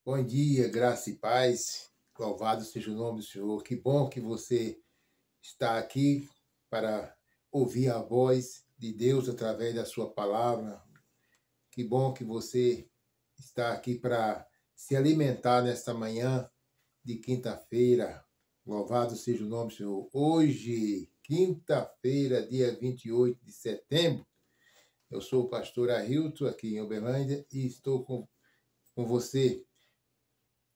Bom dia, graça e paz. Louvado seja o nome do Senhor. Que bom que você está aqui para ouvir a voz de Deus através da sua palavra. Que bom que você está aqui para se alimentar nesta manhã de quinta-feira. Louvado seja o nome do Senhor. Hoje, quinta-feira, dia 28 de setembro, eu sou o pastor Arilton, aqui em Uberlândia, e estou com você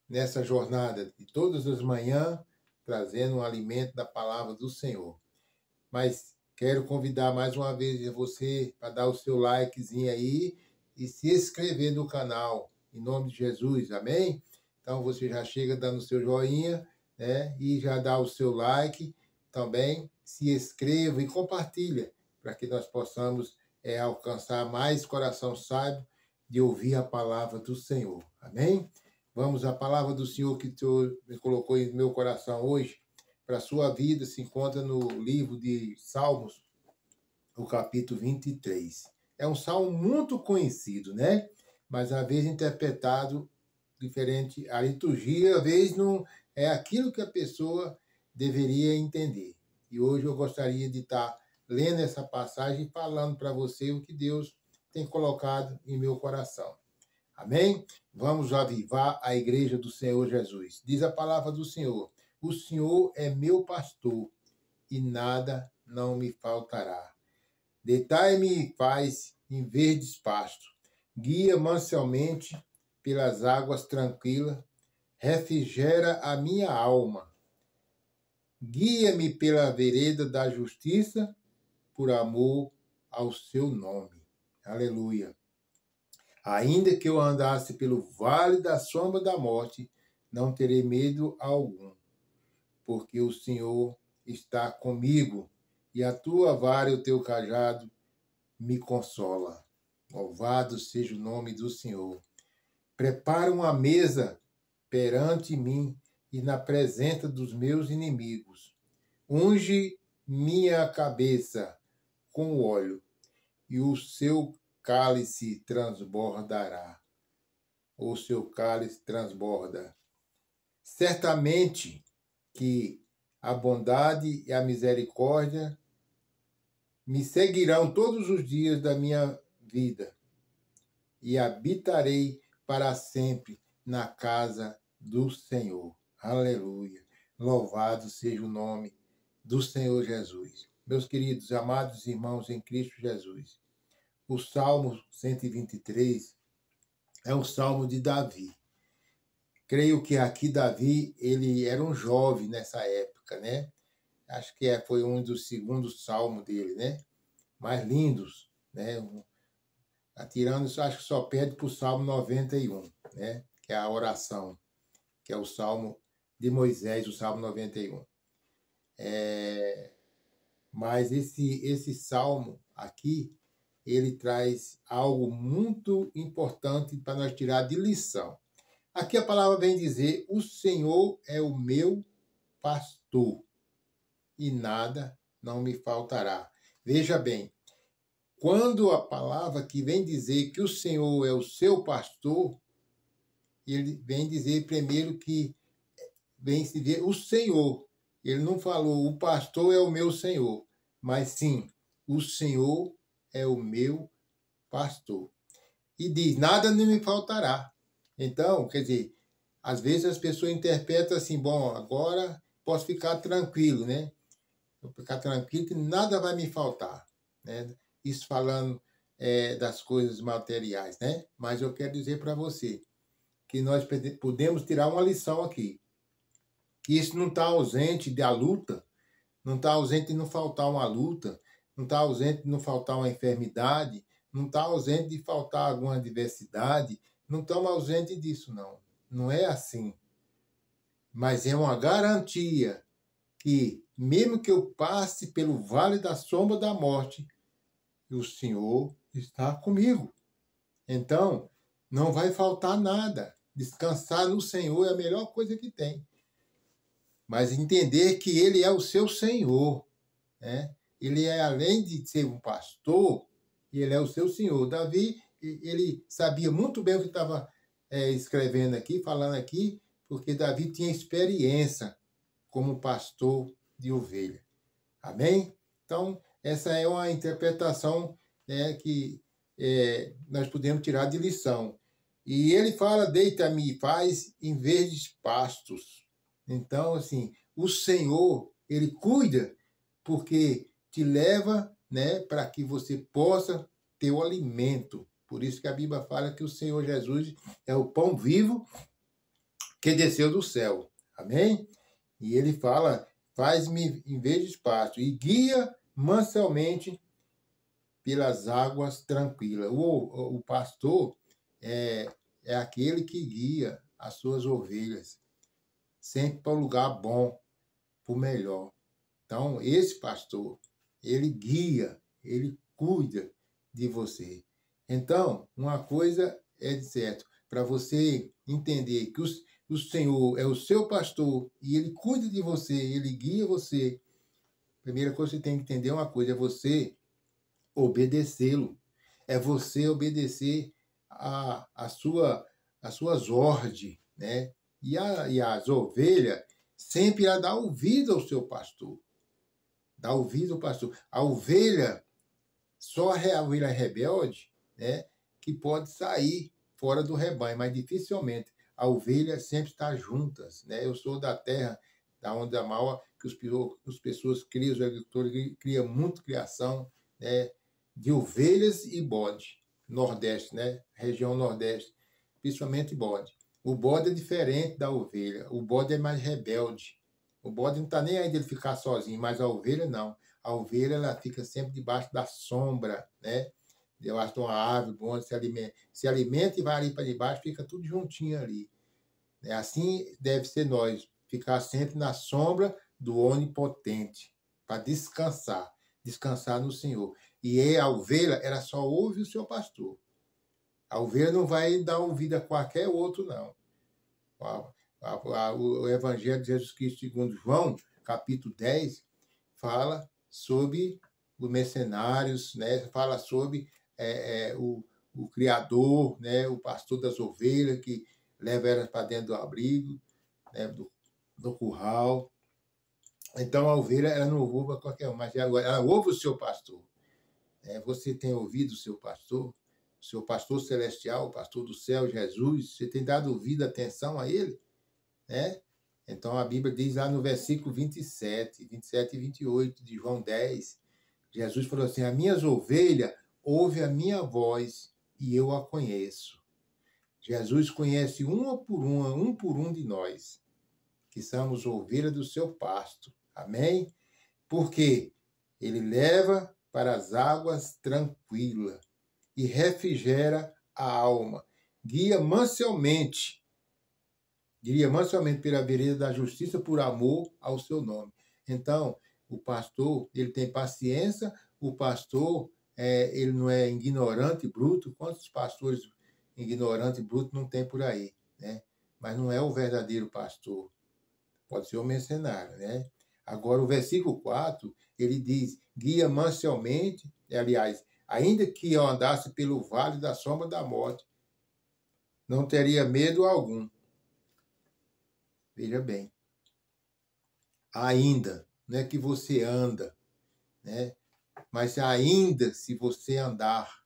nessa jornada de todas as manhãs, trazendo um alimento da palavra do Senhor. Mas quero convidar mais uma vez você para dar o seu likezinho aí e se inscrever no canal, em nome de Jesus, amém? Então você já chega dando o seu joinha, né? E já dá o seu like, também se inscreva e compartilha, para que nós possamos alcançar mais coração sábio de ouvir a palavra do Senhor, amém? Vamos, a palavra do Senhor que o Senhor me colocou em meu coração hoje, para a sua vida, se encontra no livro de Salmos, o capítulo 23. É um salmo muito conhecido, né? Mas às vezes interpretado diferente. A liturgia, às vezes, não é aquilo que a pessoa deveria entender. E hoje eu gostaria de estar lendo essa passagem e falando para você o que Deus tem colocado em meu coração. Amém? Vamos avivar a igreja do Senhor Jesus. Diz a palavra do Senhor: o Senhor é meu pastor e nada não me faltará. Deitai-me e faz em verdes pastos. Guia manselmente pelas águas tranquilas. Refrigera a minha alma. Guia-me pela vereda da justiça, por amor ao seu nome. Aleluia. Ainda que eu andasse pelo vale da sombra da morte, não terei medo algum, porque o Senhor está comigo, e a tua vara e o teu cajado me consola. Louvado seja o nome do Senhor. Prepara uma mesa perante mim e na presença dos meus inimigos. Unge minha cabeça com óleo, e o seu cálice transbordará. O seu cálice transborda. Certamente que a bondade e a misericórdia me seguirão todos os dias da minha vida, e habitarei para sempre na casa do Senhor. Aleluia. Louvado seja o nome do Senhor Jesus. Meus queridos, amados irmãos em Cristo Jesus, o Salmo 123 é um salmo de Davi. Creio que aqui Davi, ele era um jovem nessa época, né? Acho que foi um dos segundos salmos dele, né? Mais lindos, né? Tirando isso, acho que só perde para o Salmo 91, né? Que é a oração, que é o Salmo de Moisés, o Salmo 91. Mas esse salmo aqui, ele traz algo muito importante para nós tirar de lição. Aqui a palavra vem dizer: o Senhor é o meu pastor e nada não me faltará. Veja bem, quando a palavra que vem dizer que o Senhor é o seu pastor, ele vem dizer primeiro que vem se ver o Senhor. Ele não falou o pastor é o meu Senhor, mas sim, o Senhor é o meu pastor. E diz, nada não me faltará. Então, quer dizer, às vezes as pessoas interpretam assim, bom, agora posso ficar tranquilo, né? Vou ficar tranquilo que nada vai me faltar, né? Isso falando das coisas materiais, né? Mas eu quero dizer para você que nós podemos tirar uma lição aqui. Que isso não está ausente da luta, não está ausente de não faltar uma luta, não está ausente de não faltar uma enfermidade, não está ausente de faltar alguma adversidade, não estamos ausente disso, não. Não é assim. Mas é uma garantia que, mesmo que eu passe pelo vale da sombra da morte, o Senhor está comigo. Então, não vai faltar nada. Descansar no Senhor é a melhor coisa que tem. Mas entender que Ele é o seu Senhor, né? Ele é, além de ser um pastor, Ele é o seu Senhor. Davi, ele sabia muito bem o que estava escrevendo aqui, falando aqui, porque Davi tinha experiência como pastor de ovelha. Amém? Então, essa é uma interpretação, né, que nós podemos tirar de lição. E ele fala, deita-me e paz em verdes pastos. Então, assim, o Senhor, ele cuida, porque te leva, né, para que você possa ter o alimento. Por isso que a Bíblia fala que o Senhor Jesus é o pão vivo que desceu do céu. Amém? E ele fala, faz-me em verdes pastos e guia manselmente pelas águas tranquilas. O pastor é aquele que guia as suas ovelhas sempre para o lugar bom, para o melhor. Então, esse pastor, ele guia, ele cuida de você. Então, uma coisa é de certo, para você entender que o Senhor é o seu pastor e ele cuida de você, ele guia você. A primeira coisa que você tem que entender é uma coisa, é você obedecê-lo. É você obedecer as suas ordens, né? E as ovelhas sempre irá dar ouvido ao seu pastor. Dá ouvido ao pastor. A ovelha, só a ovelha rebelde, né, que pode sair fora do rebanho, mas dificilmente. A ovelha sempre está juntas, né? Eu sou da terra, da onde a mal, que as pessoas criam, os agricultores criam muito criação, né, de ovelhas e bode. Nordeste, né? Região Nordeste, principalmente bode. O bode é diferente da ovelha. O bode é mais rebelde. O bode não está nem aí dele ficar sozinho, mas a ovelha não. A ovelha ela fica sempre debaixo da sombra, né? Debaixo de uma árvore, onde se alimenta e vai ali para debaixo, fica tudo juntinho ali. Assim deve ser nós, ficar sempre na sombra do Onipotente, para descansar no Senhor. E a ovelha, ela só ouve o seu pastor. A ovelha não vai dar ouvido a qualquer outro, não. O Evangelho de Jesus Cristo segundo João, capítulo 10, fala sobre os mercenários, né? Fala sobre o Criador, né? O pastor das ovelhas, que leva elas para dentro do abrigo, né? do curral. Então, a ovelha ela não ouve a qualquer um, mas ela ouve o seu pastor. Você tem ouvido o seu pastor celestial, o pastor do céu, Jesus? Você tem dado ouvido, atenção a ele? Né? Então, a Bíblia diz lá no versículo 27 e 28 de João 10, Jesus falou assim, as minhas ovelhas ouvem a minha voz e eu a conheço. Jesus conhece um por um de nós, que somos ovelhas do seu pasto. Amém? Porque ele leva para as águas tranquilas e refrigera a alma. Guia manselmente pela vereda da justiça por amor ao seu nome. Então, o pastor, ele tem paciência, o pastor, ele não é ignorante, bruto. Quantos pastores ignorantes e brutos não tem por aí, né? Mas não é o verdadeiro pastor. Pode ser o mercenário, né? Agora, o versículo 4, ele diz, guia manselmente, aliás, ainda que eu andasse pelo vale da sombra da morte, não teria medo algum. Veja bem. Ainda, não é que você anda, né? Mas ainda se você andar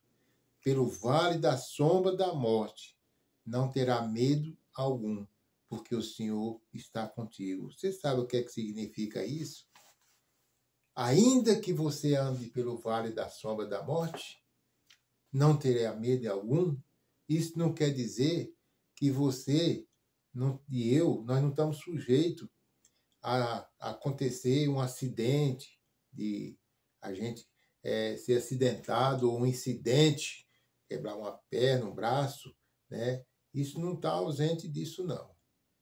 pelo vale da sombra da morte, não terá medo algum, porque o Senhor está contigo. Você sabe o que é que significa isso? Ainda que você ande pelo vale da sombra da morte, não terá medo algum. Isso não quer dizer que você e eu, nós não estamos sujeitos a acontecer um acidente, de a gente ser acidentado, ou um incidente, quebrar uma perna, um braço, né? Isso não está ausente disso, não.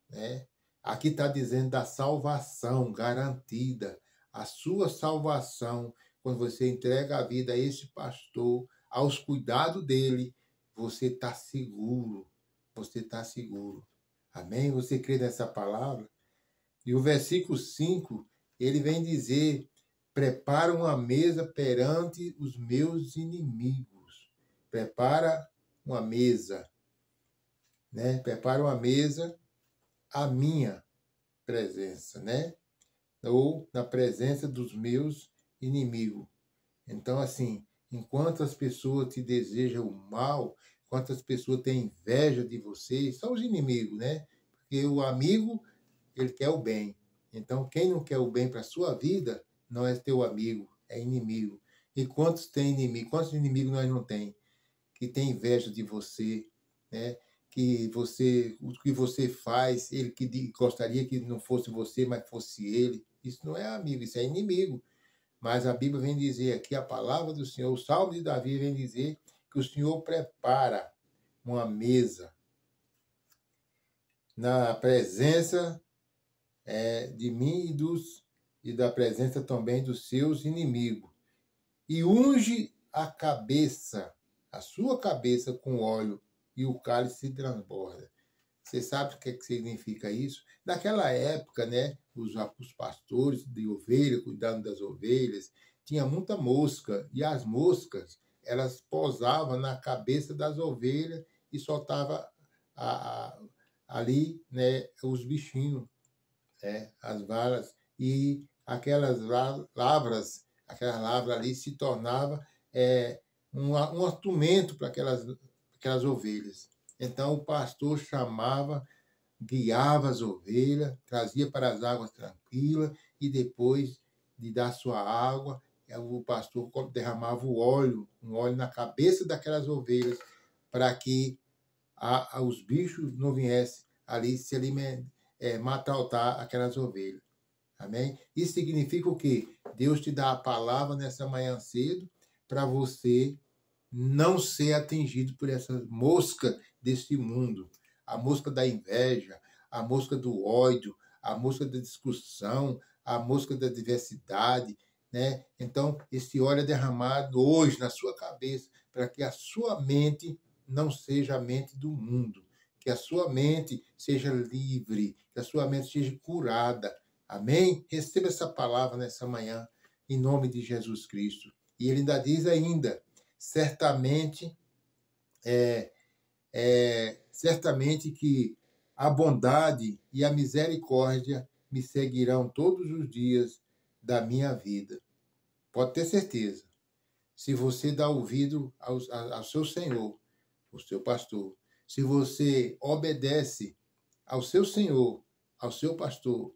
Né? Aqui está dizendo da salvação garantida, a sua salvação, quando você entrega a vida a esse pastor, aos cuidados dele, você está seguro, você está seguro. Amém? Você crê nessa palavra? E o versículo 5, ele vem dizer, prepara uma mesa perante os meus inimigos. Prepara uma mesa. né? Prepara uma mesa à minha presença, né? Ou na presença dos meus inimigos. Então, assim, enquanto as pessoas te desejam o mal, enquanto as pessoas têm inveja de você, são os inimigos, né? Porque o amigo, ele quer o bem. Então, quem não quer o bem para a sua vida, não é teu amigo, é inimigo. E quantos tem inimigo? Quantos inimigos nós não tem? Que tem inveja de você, né? Que você, o que você faz, ele que gostaria que não fosse você, mas fosse ele. Isso não é amigo, isso é inimigo. Mas a Bíblia vem dizer aqui, a palavra do Senhor, o Salmo de Davi vem dizer que o Senhor prepara uma mesa na presença de mim e da presença também dos seus inimigos. E unge a cabeça, a sua cabeça com óleo, e o cálice se transborda. Você sabe o que significa isso? Naquela época, né, os pastores de ovelha, cuidando das ovelhas, tinha muita mosca, e as moscas, elas pousavam na cabeça das ovelhas e soltavam a, a, ali, né, os bichinhos, né, as varas, e aquelas lavras ali se tornava um atumento para aquelas ovelhas. Então o pastor chamava, guiava as ovelhas, trazia para as águas tranquilas e depois de dar sua água, o pastor derramava um óleo na cabeça daquelas ovelhas para que os bichos não viessem ali se maltratar aquelas ovelhas. Amém? Isso significa o quê? Deus te dá a palavra nessa manhã cedo para você não ser atingido por essa mosca desse mundo. A mosca da inveja, a mosca do ódio, a mosca da discussão, a mosca da diversidade, né? Então, esse óleo é derramado hoje na sua cabeça para que a sua mente não seja a mente do mundo, que a sua mente seja livre, que a sua mente seja curada. Amém? Receba essa palavra nessa manhã, em nome de Jesus Cristo. E ele ainda diz certamente, certamente que a bondade e a misericórdia me seguirão todos os dias da minha vida. Pode ter certeza. Se você dá ouvido ao seu Senhor, o seu pastor, se você obedece ao seu Senhor, ao seu pastor,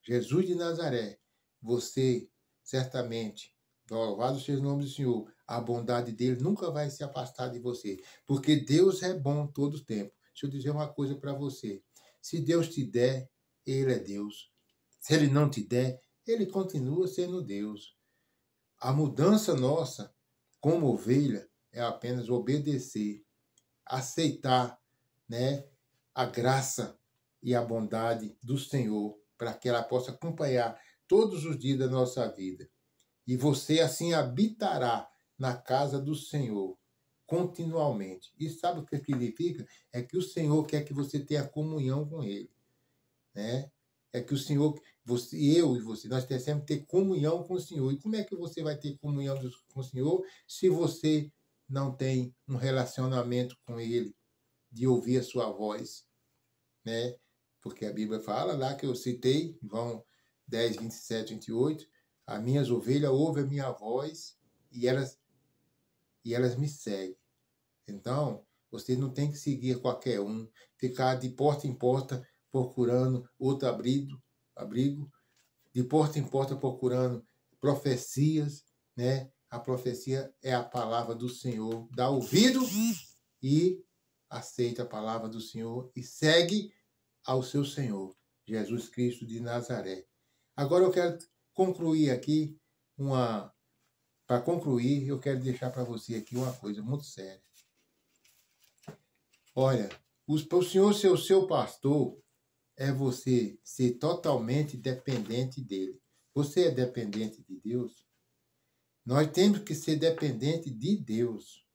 Jesus de Nazaré, você certamente, louvado seja o nome do Senhor, a bondade dele nunca vai se afastar de você, porque Deus é bom todo o tempo. Deixa eu dizer uma coisa para você. Se Deus te der, ele é Deus. Se ele não te der, ele continua sendo Deus. A mudança nossa, como ovelha, é apenas obedecer, aceitar, né, a graça e a bondade do Senhor, para que ela possa acompanhar todos os dias da nossa vida. E você assim habitará na casa do Senhor continuamente. E sabe o que significa? É que o Senhor quer que você tenha comunhão com Ele, né? É que o Senhor, eu e você, nós temos que ter comunhão com o Senhor. E como é que você vai ter comunhão com o Senhor se você não tem um relacionamento com Ele, de ouvir a sua voz, né? Porque a Bíblia fala lá que eu citei, João 10, 27, 28, as minhas ovelhas ouvem a minha voz e elas me seguem. Então, você não tem que seguir qualquer um, ficar de porta em porta procurando outro abrigo, de porta em porta procurando profecias, né? A profecia é a palavra do Senhor. Dá ouvido e aceita a palavra do Senhor e segue ao seu Senhor, Jesus Cristo de Nazaré. Agora eu quero concluir aqui para concluir, eu quero deixar para você aqui uma coisa muito séria. Olha, o Senhor ser o seu pastor é você ser totalmente dependente dele. Você é dependente de Deus? Nós temos que ser dependente de Deus,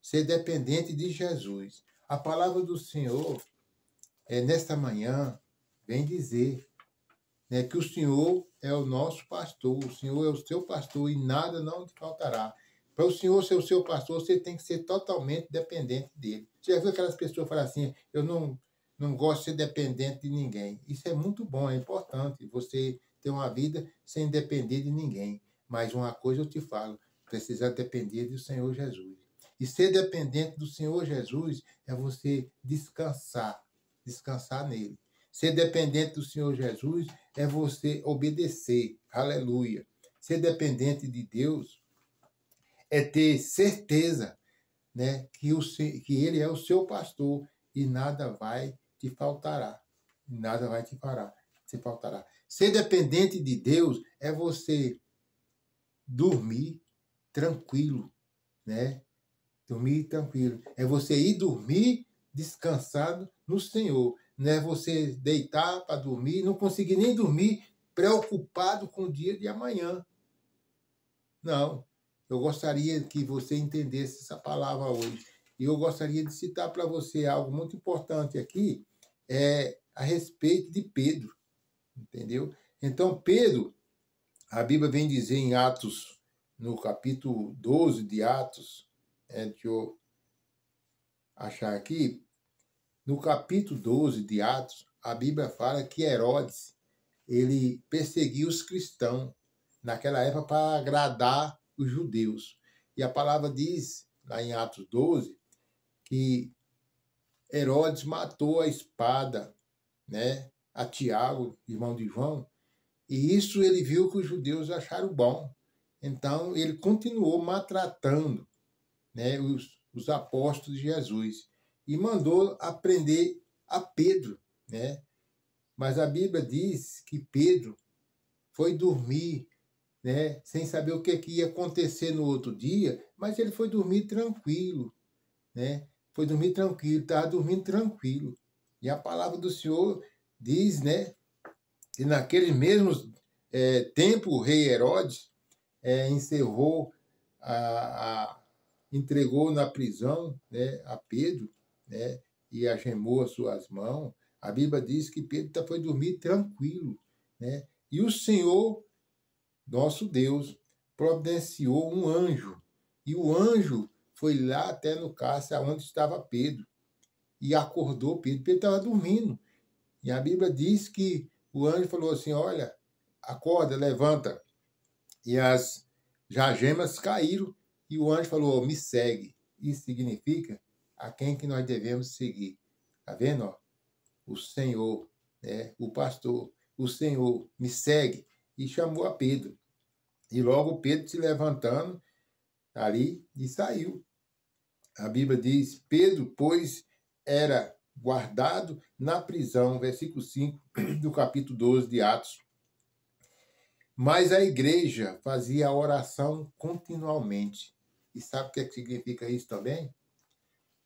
ser dependente de Jesus. A palavra do Senhor, nesta manhã, vem dizer, né, que o Senhor é o nosso pastor, o Senhor é o seu pastor e nada não te faltará. Para o Senhor ser o seu pastor, você tem que ser totalmente dependente dele. Você já viu aquelas pessoas que falam assim, eu não gosto de ser dependente de ninguém. Isso é muito bom, é importante você ter uma vida sem depender de ninguém. Mas uma coisa eu te falo, precisa depender do Senhor Jesus. E ser dependente do Senhor Jesus é você descansar nele. Ser dependente do Senhor Jesus é você obedecer. Aleluia. Ser dependente de Deus é ter certeza, né, que ele é o seu pastor e nada vai te faltará. Nada vai te faltará. Ser dependente de Deus é você dormir tranquilo, né? Dormir tranquilo. É você ir dormir descansado no Senhor. Não é você deitar para dormir, não conseguir nem dormir, preocupado com o dia de amanhã. Não. Eu gostaria que você entendesse essa palavra hoje. E eu gostaria de citar para você algo muito importante aqui, a respeito de Pedro. Entendeu? Então, Pedro, a Bíblia vem dizer em Atos, no capítulo 12 de Atos, deixa eu achar aqui, no capítulo 12 de Atos, a Bíblia fala que Herodes, ele perseguiu os cristãos naquela época para agradar os judeus. E a palavra diz, lá em Atos 12, que Herodes matou a espada, né, a Tiago, irmão de João, e isso ele viu que os judeus acharam bom. Então, ele continuou maltratando, né, os apóstolos de Jesus e mandou prender a Pedro, né? Mas a Bíblia diz que Pedro foi dormir, né, sem saber o que ia acontecer no outro dia, mas ele foi dormir tranquilo, né? Foi dormir tranquilo, estava dormindo tranquilo. E a palavra do Senhor diz, né, que naqueles mesmos tempo o rei Herodes encerrou entregou na prisão, né, a Pedro, né, e algemou as suas mãos. A Bíblia diz que Pedro foi dormir tranquilo, né? E o Senhor, nosso Deus, providenciou um anjo. E o anjo foi lá até no cárcere onde estava Pedro e acordou Pedro. Pedro estava dormindo. E a Bíblia diz que o anjo falou assim, olha, acorda, levanta. E as algemas caíram e o anjo falou, me segue. Isso significa a quem que nós devemos seguir. Tá vendo? Ó? O Senhor, né? O pastor, o Senhor, me segue. E chamou a Pedro. E logo Pedro se levantando ali e saiu. A Bíblia diz, Pedro, pois, era guardado na prisão, versículo 5 do capítulo 12 de Atos. Mas a igreja fazia a oração continuamente. E sabe o que significa isso também?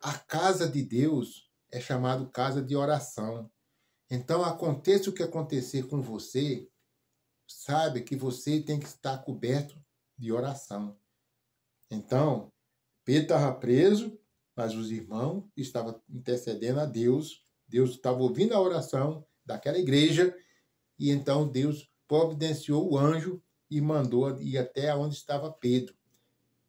A casa de Deus é chamada casa de oração. Então, aconteça o que acontecer com você, sabe que você tem que estar coberto de oração. Então, Pedro estava preso, mas os irmãos estavam intercedendo a Deus. Deus estava ouvindo a oração daquela igreja e então Deus providenciou o anjo e mandou ir até onde estava Pedro.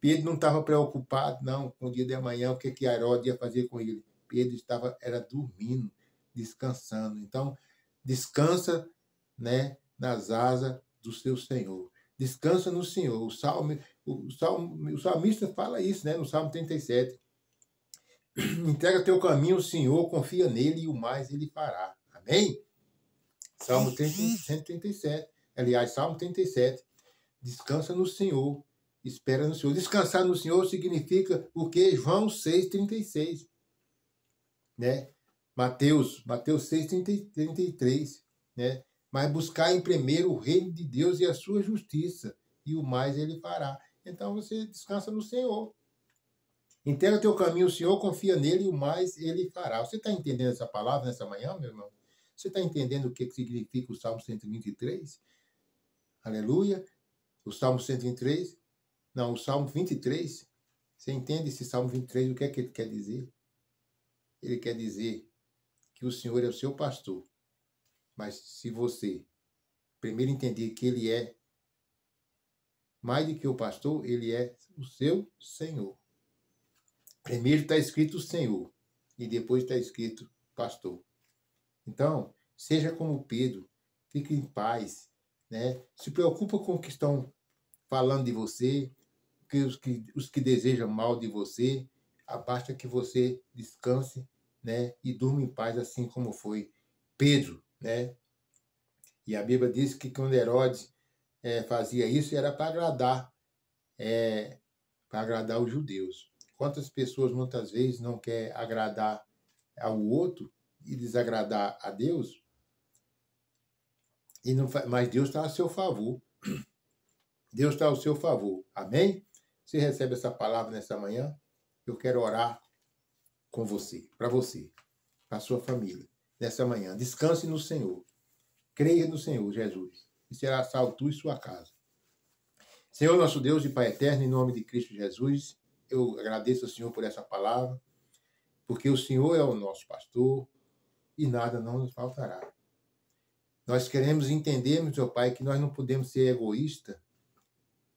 Pedro não estava preocupado, não, com o dia de amanhã, o que Herodes ia fazer com ele. Pedro era dormindo, descansando. Então, descansa, né, nas asas do seu Senhor. Descansa no Senhor. O salmista fala isso, né, no Salmo 37. Entrega teu caminho ao Senhor, confia nele e o mais ele fará. Amém? Salmo 137. Aliás, Salmo 37. Descansa no Senhor. Espera no Senhor. Descansar no Senhor significa o quê? João 6,36. Né? Mateus 6,33. Né? Mas buscar em primeiro o reino de Deus e a sua justiça, e o mais ele fará. Então você descansa no Senhor. Entrega teu caminho ao Senhor, confia nele e o mais ele fará. Você está entendendo essa palavra nessa manhã, meu irmão? Você está entendendo o que significa o Salmo 123? Aleluia. O Salmo 123? Não, o Salmo 23. Você entende esse Salmo 23? O que é que ele quer dizer? Ele quer dizer que o Senhor é o seu pastor. Mas se você primeiro entender que ele é mais do que o pastor, ele é o seu Senhor. Primeiro está escrito Senhor e depois está escrito pastor. Então, seja como Pedro, fique em paz, né? Se preocupa com o que estão falando de você, os que desejam mal de você, basta que você descanse, né? E durma em paz, assim como foi Pedro, né? E a Bíblia diz que quando Herodes fazia isso, era para agradar os judeus. Quantas pessoas muitas vezes não quer agradar ao outro e desagradar a Deus, e não, mas Deus está a seu favor. Deus está ao seu favor. Amém? Você recebe essa palavra nessa manhã? Eu quero orar com você, para a sua família, nessa manhã. Descanse no Senhor. Creia no Senhor Jesus. E será salvo tu e sua casa. Senhor, nosso Deus e Pai eterno, em nome de Cristo Jesus, eu agradeço ao Senhor por essa palavra, porque o Senhor é o nosso pastor e nada não nos faltará. Nós queremos entender, meu Pai, que nós não podemos ser egoístas.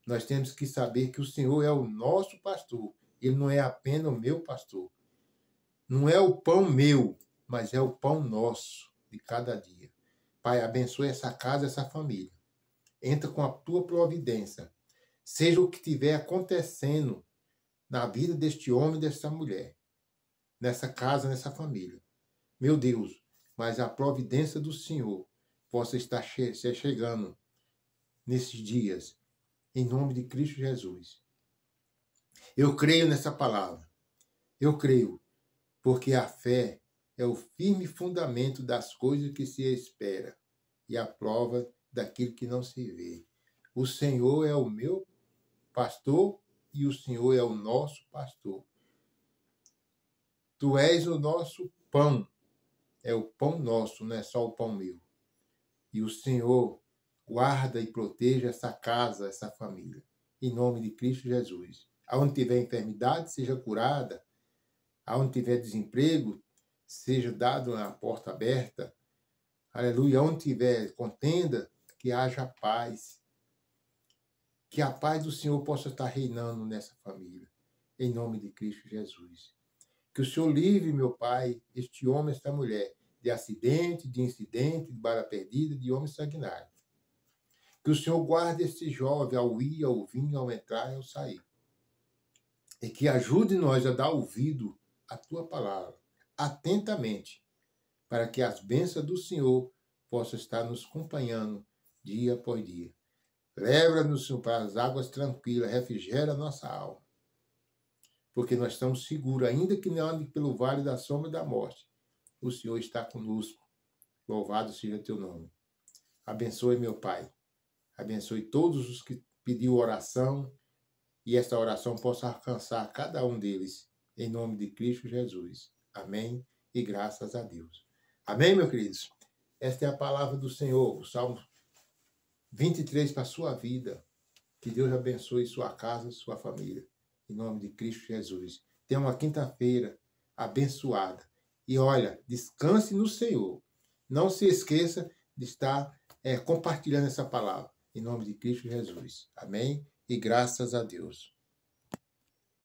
Nós temos que saber que o Senhor é o nosso pastor. Ele não é apenas o meu pastor. Não é o pão meu, mas é o pão nosso de cada dia. Pai, abençoe essa casa, essa família. Entra com a tua providência. Seja o que estiver acontecendo na vida deste homem e desta mulher, nessa casa, nessa família. Meu Deus, mas a providência do Senhor possa estar chegando nesses dias, em nome de Cristo Jesus. Eu creio nessa palavra. Eu creio, porque a fé é o firme fundamento das coisas que se espera e a prova daquilo que não se vê. O Senhor é o meu pastor e o Senhor é o nosso pastor. Tu és o nosso pão. É o pão nosso, não é só o pão meu. E o Senhor guarda e proteja essa casa, essa família. Em nome de Cristo Jesus. Aonde tiver enfermidade, seja curada. Aonde tiver desemprego, seja dado a porta aberta. Aleluia. Onde tiver contenda, que haja paz. Que a paz do Senhor possa estar reinando nessa família. Em nome de Cristo Jesus. Que o Senhor livre, meu Pai, este homem, esta mulher, de acidente, de incidente, de bala perdida, de homem sanguinário. Que o Senhor guarde este jovem ao ir, ao vir, ao entrar e ao sair. E que ajude nós a dar ouvido à tua palavra, atentamente, para que as bênçãos do Senhor possam estar nos acompanhando dia após dia. Leva-nos para as águas tranquilas, refrigera a nossa alma. Porque nós estamos seguros, ainda que não ande pelo vale da sombra da morte, o Senhor está conosco. Louvado seja teu nome. Abençoe, meu Pai. Abençoe todos os que pediu oração e esta oração possa alcançar cada um deles, em nome de Cristo Jesus. Amém e graças a Deus. Amém, meus queridos? Esta é a palavra do Senhor, o Salmo 23 para a sua vida. Que Deus abençoe sua casa, sua família. Em nome de Cristo Jesus. Tenha uma quinta-feira abençoada. E olha, descanse no Senhor. Não se esqueça de estar compartilhando essa palavra. Em nome de Cristo Jesus. Amém? E graças a Deus.